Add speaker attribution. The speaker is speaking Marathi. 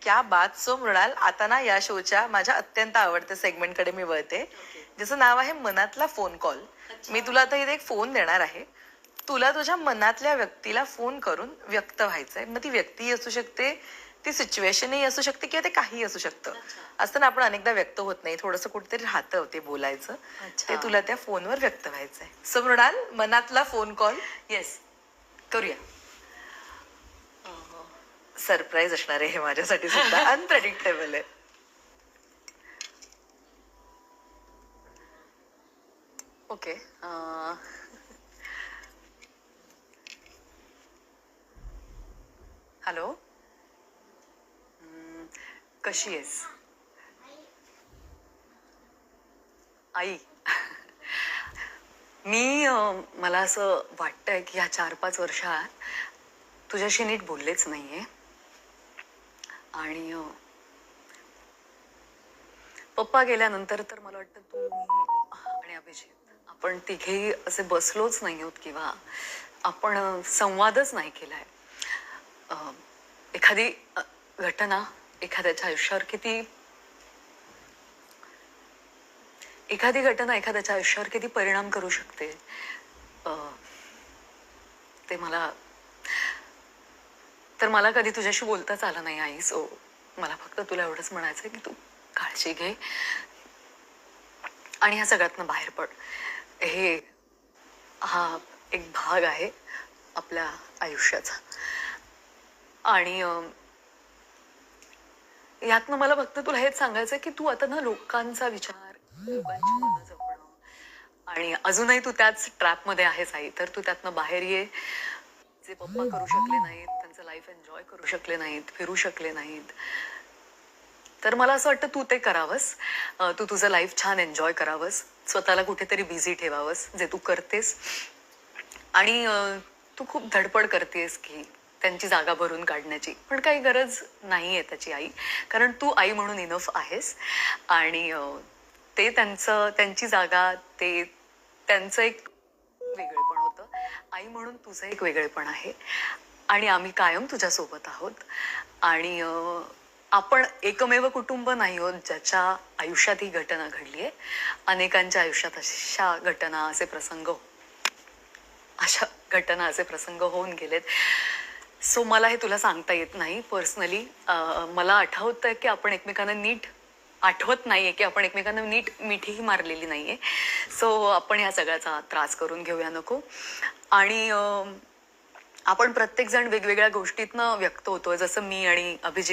Speaker 1: क्या बात. सो मृणाल, आता ना या शोच्या माझ्या अत्यंत आवडत्या सेगमेंटकडे मी वळते, ज्याचं नाव आहे मनातला फोन कॉल. मी तुला आता इथे एक फोन देणार आहे. तुला तुझ्या मनातल्या व्यक्तीला फोन करून व्यक्त व्हायचंय. मग ती व्यक्ती असू शकते, ती सिच्युएशनही असू शकते, किंवा ते काही असू शकतं. असं ना, आपण अनेकदा व्यक्त होत नाही, थोडंसं कुठेतरी राहतं ते बोलायचं. ते तुला त्या फोनवर व्यक्त व्हायचंय. सो मृणाल, मनातला फोन कॉल
Speaker 2: येस,
Speaker 1: करूया. सरप्राईज असणार आहे हे माझ्यासाठी सुद्धा. अनप्रेडिक्टेबल आहे.
Speaker 2: ओके. हॅलो, कशी आहेस आई? मला असं वाटतंय की ह्या 4-5 वर्षात तुझ्याशी नीट बोललेच नाहीये. आणि पप्पा गेल्यानंतर तर मला वाटतं तू, मी आणि अभिजित आपण तिघेही असे बसलोच नाही आहोत, किंवा आपण संवादच नाही केलाय. एखादी घटना एखाद्याच्या आयुष्यावर किती परिणाम करू शकते, ते मला कधी तुझ्याशी बोलताच आलं नाही आई. सो मला फक्त तुला एवढंच म्हणायचंय की तू काळजी घे आणि ह्या सगळ्यातनं बाहेर पड. हा एक भाग आहे आपल्या आयुष्याचा. आणि यातनं मला फक्त तुला हेच सांगायचंय की तू आता ना लोकांचा विचार, लोकांची मनं जपणं, आणि अजूनही तू त्याच ट्रॅपमध्ये आहेस आई. तर तू त्यातनं बाहेर ये. जे पप्पा करू शकले नाहीत, त्यांचं लाईफ एन्जॉय करू शकले नाहीत, फिरू शकले नाहीत, तर मला असं वाटतं तू ते करावंस. तू तुझं लाईफ छान एन्जॉय करावंस, स्वतःला कुठेतरी बिझी ठेवावंस, जे तू करतेस. आणि तू खूप धडपड करतेस की त्यांची जागा भरून काढण्याची, पण काही गरज नाहीये त्याची आई. कारण तू आई म्हणून इनफ आहेस. आणि त्यांची जागा, ते त्यांचं एक वेगळेपण होतं. आई म्हणून तुझं एक वेगळेपण आहे. आणि आम्ही कायम तुझ्यासोबत आहोत. आणि आपण एकमेव कुटुंब नाही आहोत ज्याच्या आयुष्यात ही घटना घडलीये. अनेकांच्या आयुष्यात अशा घटना, असे प्रसंग होऊन गेलेत. सो मला हे तुला सांगता येत नाही पर्सनली. मला आठवतंय की आपण एकमेकांना नीट आठवत नाहीये की आपण एकमेकांना नीट मिठीही मारलेली नाहीये. सो आपण ह्या सगळ्याचा त्रास करून घेऊया नको. आणि आपण प्रत्येक जण वेगवेगळ्या गोष्टीतनं व्यक्त होतोय. जसं मी आणि अभिजित